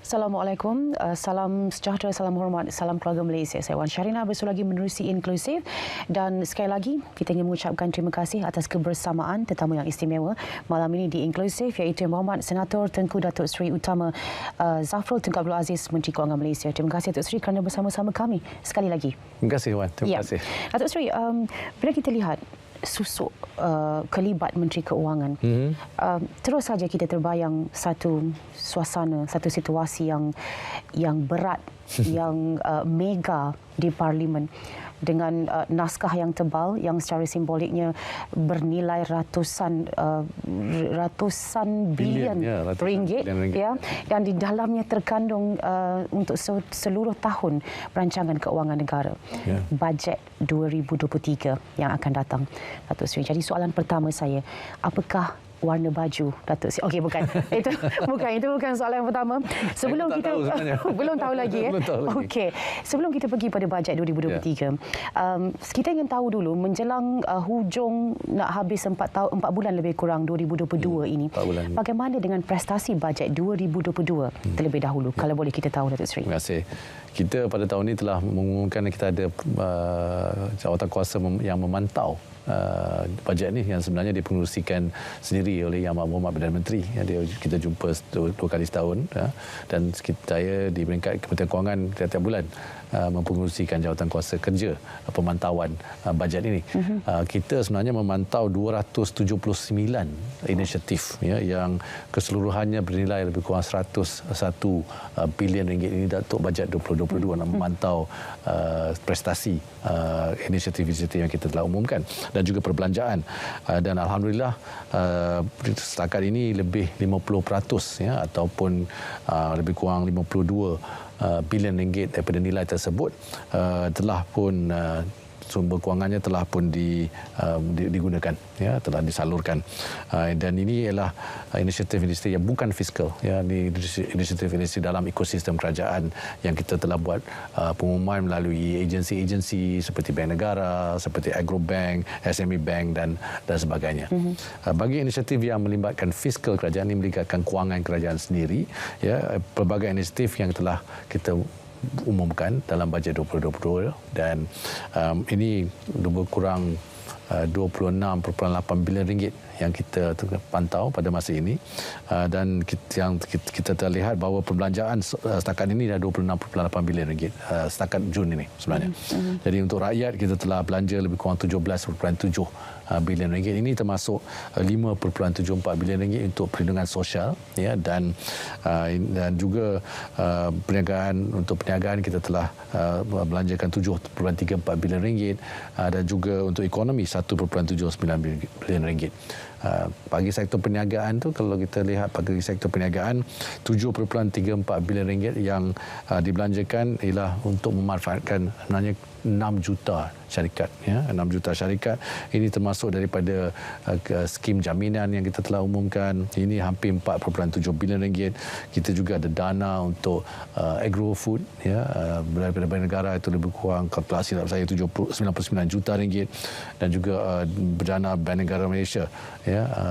Assalamualaikum, salam sejahtera, salam hormat, salam keluarga Malaysia. Saya Wan Syarina bersua lagi menerusi Inklusif, dan sekali lagi kita ingin mengucapkan terima kasih atas kebersamaan tetamu yang istimewa malam ini di Inklusif, iaitu Muhammad Senator Tengku Datuk Seri Utama Zafrul Tunku Abdul Aziz, Menteri Kewangan Malaysia. Terima kasih Datuk Seri kerana bersama-sama kami sekali lagi. Terima kasih Wan, terima kasih. Datuk Seri, bila kita lihat susuk kelibat Menteri Keuangan, terus saja kita terbayang satu suasana, satu situasi yang berat, yang mega di Parlimen, dengan naskah yang tebal yang secara simboliknya bernilai ratusan bilion ringgit, yang di dalamnya terkandung untuk seluruh tahun perancangan keuangan negara, bajet 2023 yang akan datang, Datuk Seri. Jadi soalan pertama saya, apakah warna baju Datuk Seri? Okey, bukan. Itu bukan soalan yang pertama. Sebelum kita belum tahu lagi ya. Okey. Sebelum kita pergi pada bajet 2023, kita ingin tahu dulu menjelang hujung nak habis 4 bulan lebih kurang 2022 ini. Bagaimana dengan prestasi bajet 2022 terlebih dahulu, kalau boleh kita tahu Datuk Seri? Terima kasih. Kita pada tahun ini telah mengumumkan kita ada jawatan kuasa yang memantau bajet ni, yang sebenarnya dipengerusikan sendiri oleh Yang Amat Berhormat Perdana Menteri. Kita jumpa dua kali setahun, dan saya di peringkat Kementerian Kewangan tiap-tiap bulan mempengerusikan jawatan kuasa kerja pemantauan bajet ini. Kita sebenarnya memantau 279 inisiatif yang keseluruhannya bernilai lebih kurang 101 bilion ringgit ini untuk bajet 2022, nak memantau prestasi inisiatif-inisiatif yang kita telah umumkan dan juga perbelanjaan. Dan alhamdulillah setakat ini lebih 50% ataupun lebih kurang 52 bilion ringgit daripada nilai tersebut telah pun sumber kewangannya telah pun digunakan, telah disalurkan, dan ini ialah inisiatif-inisiatif yang bukan fiskal, ini inisiatif-inisiatif dalam ekosistem kerajaan yang kita telah buat pengumuman melalui agensi-agensi seperti Bank Negara, seperti Agrobank, SME Bank dan sebagainya. Bagi inisiatif yang melibatkan fiskal kerajaan, ini melibatkan kewangan kerajaan sendiri, pelbagai inisiatif yang telah kita umumkan dalam bajet 2022, dan ini lebih kurang 26.8 bilion ringgit yang kita pantau pada masa ini, dan kita terlihat bahawa perbelanjaan setakat ini dah 26.8 bilion ringgit setakat Jun ini sebenarnya. Jadi untuk rakyat kita telah belanja lebih kurang 17.7 bilion ringgit. Ini termasuk 5.74 bilion ringgit untuk perlindungan sosial, dan juga untuk perniagaan kita telah belanjakan 7.34 bilion ringgit, dan juga untuk ekonomi 1.79 bilion ringgit. Bagi sektor perniagaan tu, kalau kita lihat bagi sektor perniagaan 7.34 bilion ringgit yang dibelanjakan ialah untuk memanfaatkan sebenarnya 6 juta syarikat, 6 juta syarikat. Ini termasuk daripada skim jaminan yang kita telah umumkan, ini hampir 4.7 bilion ringgit. Kita juga ada dana untuk agro food, daripada Bank Negara itu lebih kurang, kalau silap saya, 99 juta ringgit, dan juga dana Bank Negara Malaysia,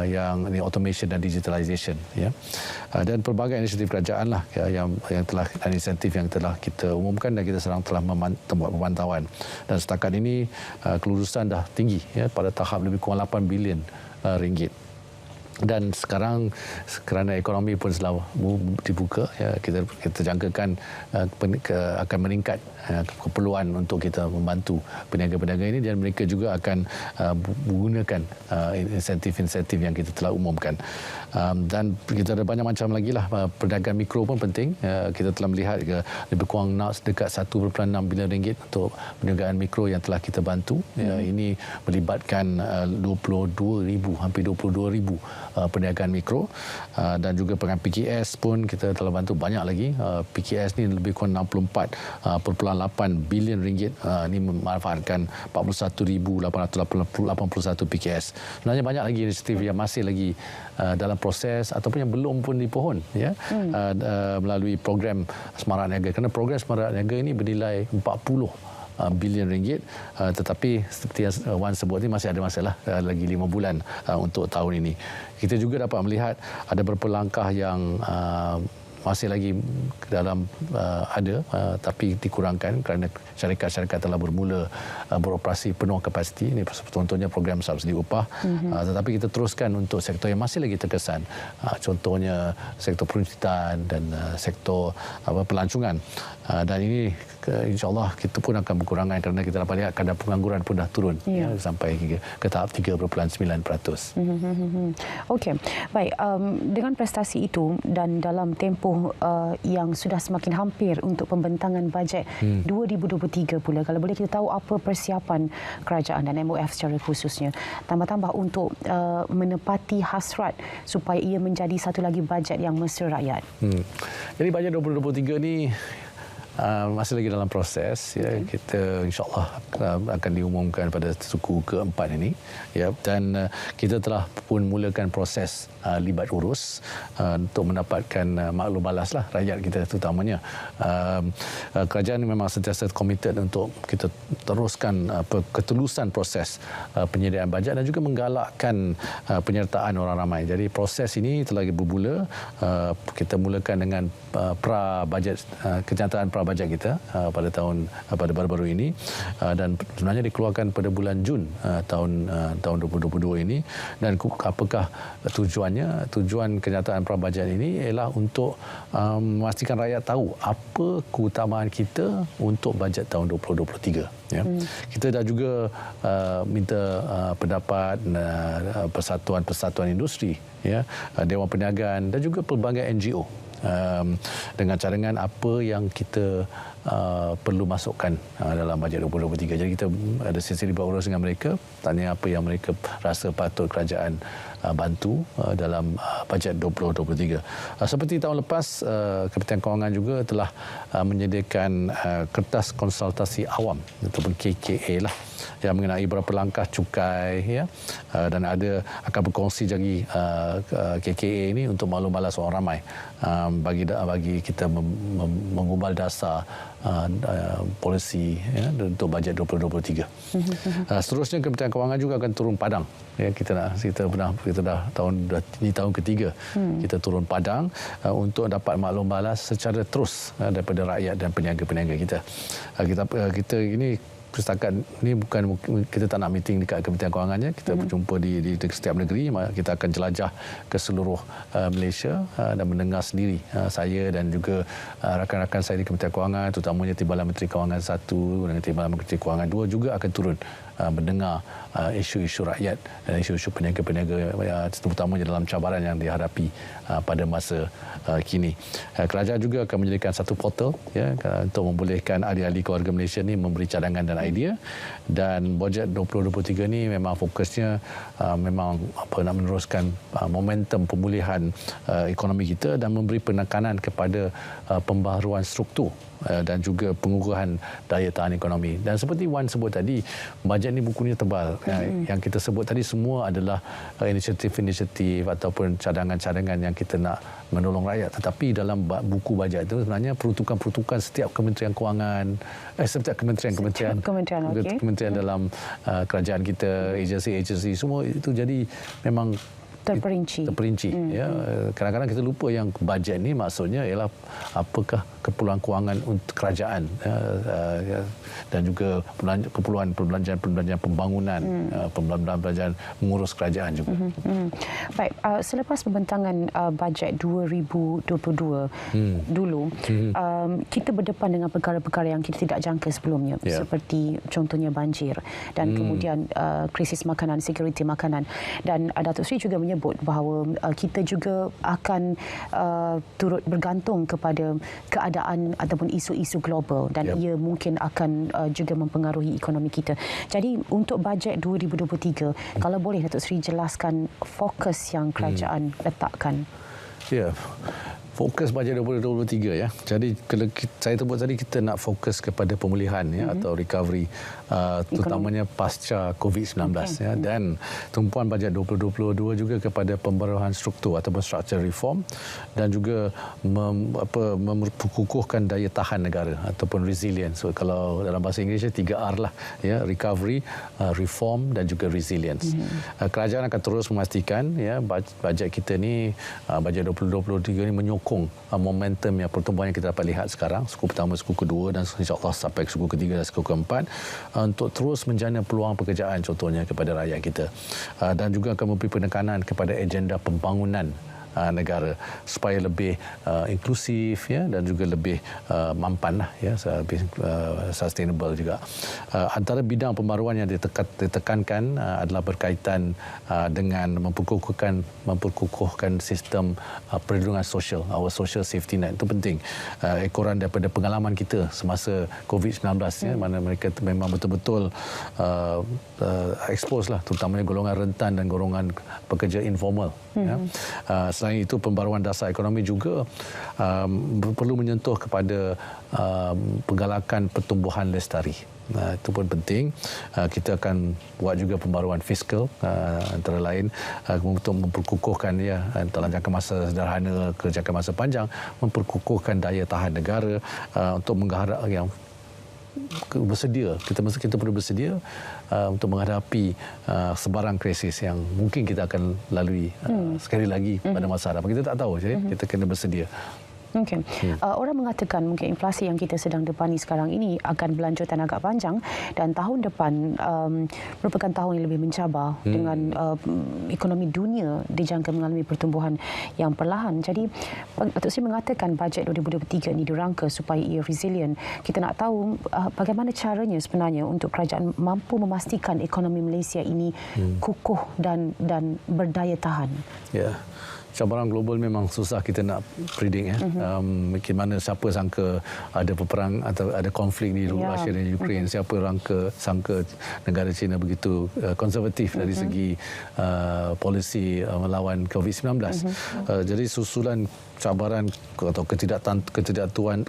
yang ini automation dan digitalization, dan pelbagai inisiatif kerajaan lah yang telah, dan insentif yang telah kita umumkan, dan kita sedang telah membuat pemantauan, dan setakat ini kelulusan dah tinggi, pada tahap lebih kurang 8 bilion ringgit. Dan sekarang kerana ekonomi pun telah dibuka, kita jangkakan akan meningkat keperluan untuk kita membantu peniaga-peniaga ini, dan mereka juga akan menggunakan insentif-insentif yang kita telah umumkan. Dan kita ada banyak macam lagi lah. Perdagangan mikro pun penting. Kita telah melihat lebih kurang dekat 1.6 bilion ringgit untuk perniagaan mikro yang telah kita bantu. Ini melibatkan 22,000, hampir 22,000 perniagaan mikro, dan juga dengan PKS pun kita telah bantu banyak lagi. PKS ni lebih kurang 64.8 bilion ringgit, ini memanfaatkan 41,881 PKS. Sebenarnya banyak lagi inisiatif yang masih lagi dalam proses ataupun yang belum pun dipohon, melalui program Semarak Niaga, kerana program Semarak Niaga ini bernilai 40 bilion ringgit, tetapi seperti yang Wan sebut ini masih ada masalah, lagi 5 bulan untuk tahun ini. Kita juga dapat melihat ada beberapa langkah yang masih lagi dalam ada tapi dikurangkan kerana syarikat-syarikat telah bermula beroperasi penuh kapasiti. Ini contohnya program subsidi upah. Tetapi kita teruskan untuk sektor yang masih lagi terkesan. Contohnya sektor peruncitan dan sektor pelancongan. Dan ini insya-Allah kita pun akan berkurangan kerana kita dapat lihat kadar pengangguran pun dah turun sampai ke tahap 3.9%. Okey. Baik, dengan prestasi itu dan dalam tempoh yang sudah semakin hampir untuk pembentangan bajet 2023 pula, kalau boleh kita tahu apa persiapan kerajaan dan MOF secara khususnya tambah-tambah untuk menepati hasrat supaya ia menjadi satu lagi bajet yang mesra rakyat. Jadi bajet 2023 ni masih lagi dalam proses, ya. Kita insya-Allah akan diumumkan pada suku keempat ini, ya. Dan kita telah pun mulakan proses libat urus untuk mendapatkan maklum balaslah rakyat kita terutamanya. Kerajaan memang sentiasa komited untuk kita teruskan ketulusan proses penyediaan bajet dan juga menggalakkan penyertaan orang ramai. Jadi proses ini telah bermula. Kita mulakan dengan pra-bajet, kenyataan pra-bajet kita pada baru-baru ini, dan sebenarnya dikeluarkan pada bulan Jun tahun 2022 ini. Dan apakah tujuannya? Tujuan kenyataan pra-bajet ini ialah untuk memastikan rakyat tahu apa keutamaan kita untuk bajet tahun 2023. Ya. Kita dah juga minta pendapat persatuan-persatuan industri, ya, Dewan Perniagaan dan juga pelbagai NGO dengan cadangan apa yang kita perlu masukkan dalam bajet 2023. Jadi kita ada sesi libat urus dengan mereka, tanya apa yang mereka rasa patut kerajaan bantu dalam bajet 2023. Seperti tahun lepas, Kementerian Kewangan juga telah menyediakan kertas konsultasi awam ataupun KKA lah, yang mengenai beberapa langkah cukai, ya, dan akan berkongsi lagi KKA ini untuk maklum balas orang ramai, bagi kita mengubal dasar polisi, ya, untuk bajet 2023. Seterusnya Kementerian Kewangan juga akan turun padang, ya. Kita dah tahun ketiga kita turun padang untuk dapat maklum balas secara terus daripada rakyat dan peniaga-peniaga kita. Kita ini setakat ni bukan kita tak nak meeting dekat Kementerian Kewangannya, kita berjumpa di setiap negeri. Kita akan jelajah ke seluruh Malaysia dan mendengar sendiri. Saya dan juga rakan-rakan saya di Kementerian Kewangan, terutamanya Timbalan Menteri Kewangan 1 dan Timbalan Menteri Kewangan 2 juga akan turun mendengar isu-isu rakyat dan isu-isu peniaga-peniaga, terutamanya dalam cabaran yang dihadapi pada masa kini. Kerajaan juga akan menjadikan satu portal, ya, untuk membolehkan ahli-ahli keluarga Malaysia ni memberi cadangan dan idea. Dan bajet 2023 ni memang fokusnya memang nak meneruskan momentum pemulihan ekonomi kita dan memberi penekanan kepada pembaharuan struktur dan juga pengukuhan daya tahan ekonomi. Dan seperti Wan sebut tadi, bajet ni bukunya tebal. Yang kita sebut tadi semua adalah inisiatif-inisiatif ataupun cadangan-cadangan yang kita nak menolong rakyat. Tetapi dalam buku bajet itu sebenarnya peruntukan-peruntukan setiap Kementerian Kewangan, setiap kementerian dalam kerajaan kita, agensi-agensi, semua itu jadi memang terperinci. Ya. Kadang-kadang kita lupa yang bajet ni maksudnya ialah apakah keperluan kewangan untuk kerajaan, dan juga keperluan perbelanjaan pembangunan, perbelanjaan mengurus kerajaan juga. Baik, selepas pembentangan bajet 2022 dulu, kita berdepan dengan perkara-perkara yang kita tidak jangka sebelumnya, seperti contohnya banjir dan kemudian krisis makanan, sekuriti makanan. Dan Datuk Seri juga menyebut bahawa kita juga akan turut bergantung kepada keadaan ataupun isu-isu global, dan ia mungkin akan juga mempengaruhi ekonomi kita. Jadi untuk bajet 2023, kalau boleh Datuk Seri jelaskan fokus yang kerajaan letakkan. Ya. Fokus bajet 2023, ya. Jadi kalau saya sebut tadi, kita nak fokus kepada pemulihan, ya, atau recovery, terutamanya pasca COVID-19, ya. Dan tumpuan bajet 2022 juga kepada pembaharuan struktur ataupun structural reform, dan juga memperkukuhkan daya tahan negara ataupun resilience. So, kalau dalam bahasa Inggerisnya 3R lah, ya, recovery, reform dan juga resilience. Kerajaan akan terus memastikan, ya, bajet kita ni, bajet 2023 ni menyokong menyokong momentum yang pertumbuhan yang kita dapat lihat sekarang, suku pertama, suku kedua dan insya-Allah sampai ke suku ketiga dan suku keempat, untuk terus menjana peluang pekerjaan contohnya kepada rakyat kita, dan juga akan memberi penekanan kepada agenda pembangunan negara supaya lebih inklusif ya, dan juga lebih mampan lah, ya, lebih sustainable juga. Antara bidang pembaruan yang ditekankan adalah berkaitan dengan memperkukuhkan sistem perlindungan sosial, our social safety net. Itu penting. Ekoran daripada pengalaman kita semasa COVID-19 ya, mana mereka memang betul-betul expose lah, terutamanya golongan rentan dan golongan pekerja informal. Ya. Selain itu, pembaruan dasar ekonomi juga perlu menyentuh kepada penggalakan pertumbuhan lestari. Itu pun penting. Kita akan buat juga pembaruan fiskal, antara lain untuk memperkukuhkan ya, dalam jangka masa sederhana ke jangka masa panjang, memperkukuhkan daya tahan negara untuk mengharap yang bersedia. Kita perlu bersedia untuk menghadapi sebarang krisis yang mungkin kita akan lalui sekali lagi pada masa hadapan. Kita tak tahu, jadi kita kena bersedia. Okay. Orang mengatakan mungkin inflasi yang kita sedang depani sekarang ini akan berlanjutan agak panjang dan tahun depan merupakan tahun yang lebih mencabar dengan ekonomi dunia dijangka mengalami pertumbuhan yang perlahan. Jadi Datuk Seri mengatakan bajet 2023 ini dirangka supaya ia resilient. Kita nak tahu bagaimana caranya sebenarnya untuk kerajaan mampu memastikan ekonomi Malaysia ini kukuh dan berdaya tahan. Ya. Cabaran global memang susah kita nak predict ya. Mungkin mana siapa sangka ada peperang atau ada konflik di Rusia dan Ukraine, siapa sangka negara China begitu konservatif dari segi polisi melawan COVID-19. Jadi susulan cabaran atau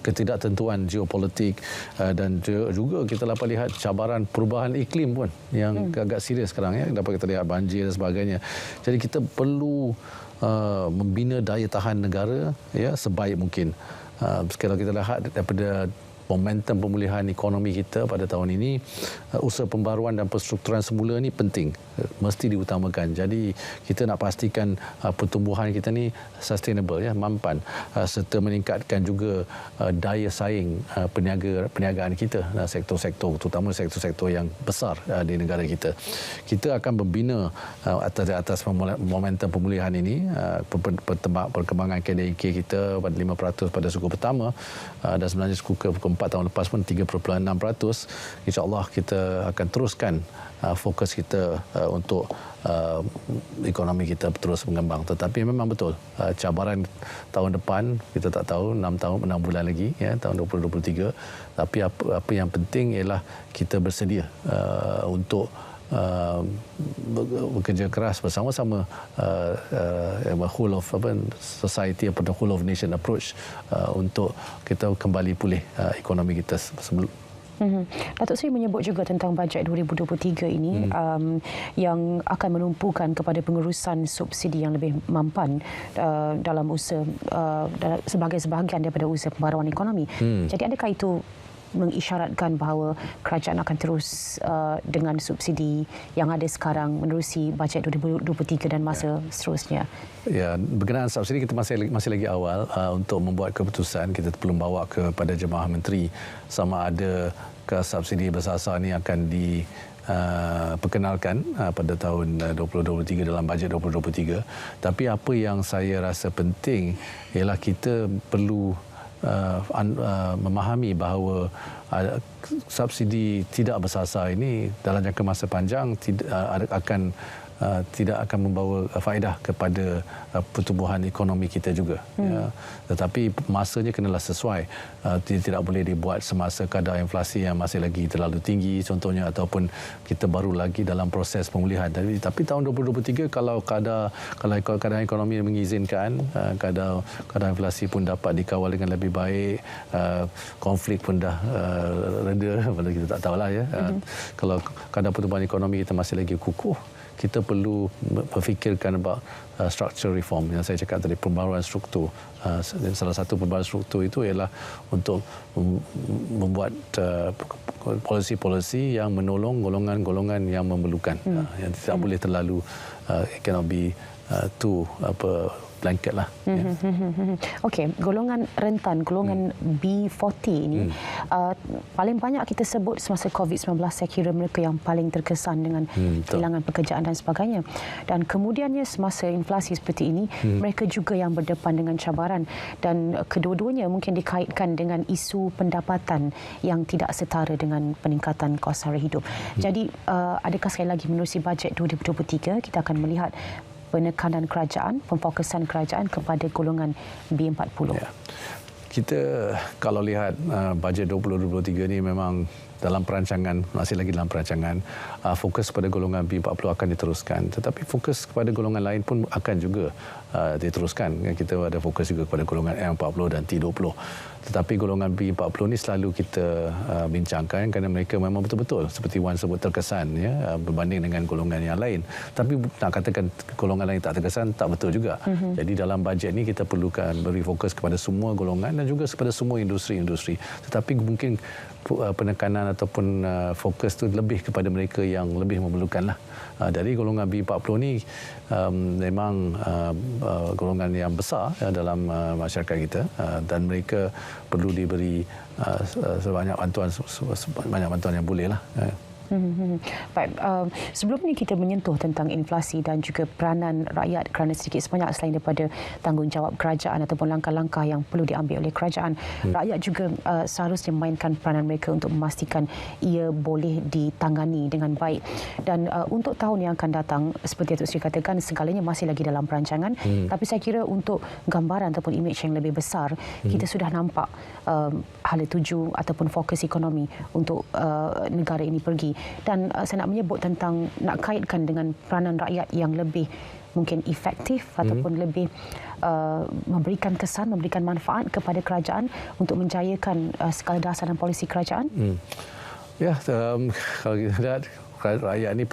ketidaktentuan geopolitik, dan juga kita dapat lihat cabaran perubahan iklim pun yang agak serius sekarang ya, dapat kita lihat banjir dan sebagainya. Jadi kita perlu membina daya tahan negara ya sebaik mungkin. Kalau kita lihat daripada momentum pemulihan ekonomi kita pada tahun ini, usaha pembaruan dan perstrukturan semula ni penting, mesti diutamakan. Jadi kita nak pastikan pertumbuhan kita ni sustainable ya, mampan, serta meningkatkan juga daya saing perniagaan kita, sektor-sektor, terutama sektor-sektor yang besar di negara kita. Kita akan membina atas momentum pemulihan ini, perkembangan KDIK kita pada 5% pada suku pertama, dan sebenarnya suku keempat tahun lepas pun 3.6%. InsyaAllah kita akan teruskan fokus kita untuk ekonomi kita terus mengembang. Tetapi memang betul cabaran tahun depan kita tak tahu, 6 bulan lagi ya, tahun 2023. Tapi apa yang penting ialah kita bersedia untuk bekerja keras bersama-sama, whole of society atau whole of nation approach untuk kita kembali pulih ekonomi kita sebelum. Datuk Seri menyebut juga tentang bajet 2023 ini yang akan menumpukan kepada pengurusan subsidi yang lebih mampan dalam usaha sebagai sebahagian daripada usaha pembaruan ekonomi. Jadi adakah itu mengisyaratkan bahawa kerajaan akan terus dengan subsidi yang ada sekarang menerusi bajet 2023 dan masa seterusnya? Ya, berkenaan subsidi kita masih lagi awal untuk membuat keputusan. Kita belum bawa kepada Jemaah Menteri sama ada subsidi bersasar ini akan diperkenalkan pada tahun 2023 dalam bajet 2023. Tapi apa yang saya rasa penting ialah kita perlu memahami bahawa subsidi tidak bersasar ini dalam jangka masa panjang tidak akan membawa faedah kepada pertumbuhan ekonomi kita juga. Ya. Tetapi masanya kenalah sesuai. Tidak boleh dibuat semasa kadar inflasi yang masih lagi terlalu tinggi contohnya, ataupun kita baru lagi dalam proses pemulihan. Tapi tahun 2023 kalau kadar ekonomi mengizinkan, kadar inflasi pun dapat dikawal dengan lebih baik, konflik pun dah reda, walaupun kita tak tahulah ya. Kalau kadar pertumbuhan ekonomi kita masih lagi kukuh, kita perlu berfikirkan about structural reform yang saya cakap tadi, pembaruan struktur. Salah satu pembaruan struktur itu ialah untuk membuat polisi-polisi yang menolong golongan-golongan yang memerlukan, yang tidak boleh terlalu cannot be too blanket lah. Okey, golongan rentan, golongan B40 ini paling banyak kita sebut semasa COVID-19, saya kira mereka yang paling terkesan dengan kehilangan pekerjaan dan sebagainya. Dan kemudiannya semasa inflasi seperti ini, mereka juga yang berdepan dengan cabaran, dan kedua-duanya mungkin dikaitkan dengan isu pendapatan yang tidak setara dengan peningkatan kos sara hidup. Jadi adakah sekali lagi menerusi bajet 2023 kita akan melihat penekanan kerajaan, pemfokusan kerajaan kepada golongan B40? Ya. Kita kalau lihat bajet 2023 ni memang dalam perancangan, masih lagi dalam perancangan, fokus pada golongan B40 akan diteruskan. Tetapi fokus kepada golongan lain pun akan juga diteruskan. Kita ada fokus juga kepada golongan M40 dan T20. Tetapi golongan B40 ni selalu kita bincangkan kerana mereka memang betul-betul seperti Wan sebut terkesan ya, berbanding dengan golongan yang lain. Tapi nak katakan golongan lain tak terkesan, tak betul juga. Jadi dalam bajet ni kita perlukan beri fokus kepada semua golongan dan juga kepada semua industri-industri. Tetapi mungkin penekanan ataupun fokus tu lebih kepada mereka yang lebih memerlukanlah. Dari golongan B40 ni memang golongan yang besar dalam masyarakat kita, dan mereka perlu diberi sebanyak bantuan yang boleh lah. Baik, sebelum ini kita menyentuh tentang inflasi dan juga peranan rakyat kerana sedikit sebanyak selain daripada tanggungjawab kerajaan ataupun langkah-langkah yang perlu diambil oleh kerajaan, rakyat juga seharusnya memainkan peranan mereka untuk memastikan ia boleh ditangani dengan baik. Dan untuk tahun yang akan datang, seperti Datuk Seri katakan, segalanya masih lagi dalam perancangan, tapi saya kira untuk gambaran ataupun imej yang lebih besar, kita sudah nampak hala tuju ataupun fokus ekonomi untuk negara ini pergi. Dan saya nak menyebut tentang, nak kaitkan dengan peranan rakyat yang lebih mungkin efektif ataupun lebih memberikan kesan, memberikan manfaat kepada kerajaan untuk menjayakan segala dasar dan polisi kerajaan. Ya, kalau kita lihat rakyat ini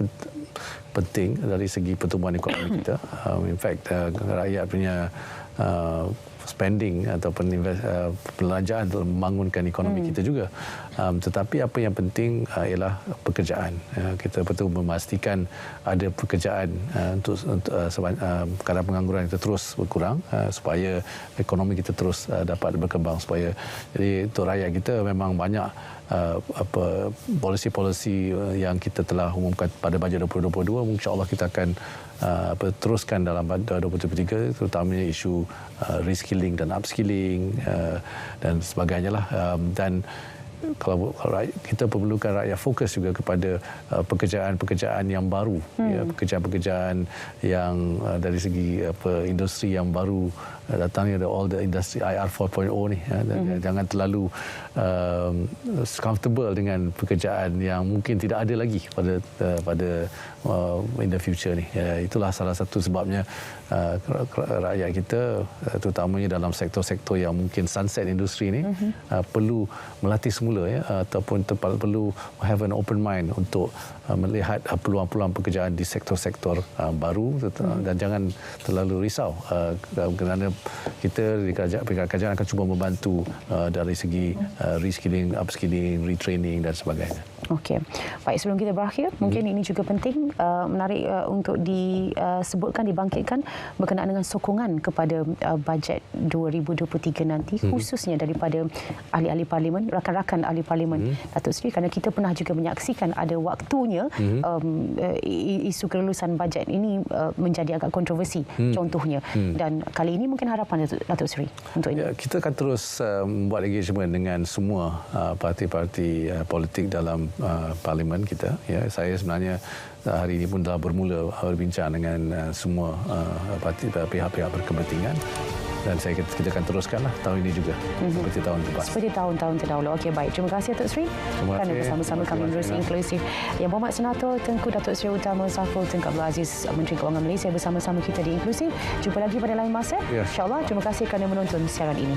penting dari segi pertumbuhan ekonomi kita. In fact, rakyat punya spending ataupun belanjaan untuk membangunkan ekonomi kita juga. Tetapi apa yang penting ialah pekerjaan. Kita betul memastikan ada pekerjaan untuk kadar pengangguran kita terus berkurang supaya ekonomi kita terus dapat berkembang. Jadi untuk rakyat kita memang banyak polisi-polisi yang kita telah umumkan pada bajet 2022, insya-Allah kita akan teruskan dalam 2023, terutamanya isu reskilling dan upskilling dan sebagainya lah. Dan kalau kita perlukan rakyat fokus juga kepada pekerjaan-pekerjaan yang baru, pekerjaan-pekerjaan yang dari segi industri yang baru datangnya, all the industry IR 4.0 ni. Jangan terlalu comfortable dengan pekerjaan yang mungkin tidak ada lagi pada in the future ni. Itulah salah satu sebabnya rakyat kita, terutamanya dalam sektor-sektor yang mungkin sunset industri ni, perlu melatih semula ataupun perlu have an open mind untuk melihat peluang-peluang pekerjaan di sektor-sektor baru, dan jangan terlalu risau kerana kita di kerajaan akan cuba membantu dari segi reskilling, upskilling, retraining dan sebagainya. Okey. Baik, sebelum kita berakhir, mungkin ini juga penting, menarik untuk disebutkan, dibangkitkan berkenaan dengan sokongan kepada bajet 2023 nanti, khususnya daripada ahli-ahli parlimen, rakan-rakan ahli parlimen, Datuk Seri, kerana kita pernah juga menyaksikan ada waktunya isu kelulusan bajet ini menjadi agak kontroversi, contohnya. Dan kali ini mungkin harapan Datuk Seri untuk ini. Ya, kita akan terus membuat engagement dengan semua parti-parti politik dalam parlimen kita. Ya, saya sebenarnya hari ini pun telah bermula berbincang dengan semua pihak-pihak berkepentingan, dan kita akan teruskanlah tahun ini juga seperti tahun lepas. Seperti tahun-tahun terdahulu. Okey, baik. Terima kasih Datuk Seri kerana bersama-sama kami menerusi inklusif. Yang Berhormat Senator Tengku Datuk Seri Utama Safrul Tunku Abdul Aziz, Menteri Keuangan Malaysia, bersama-sama kita di inklusif. Jumpa lagi pada lain masa. InsyaAllah. Terima kasih kerana menonton siaran ini.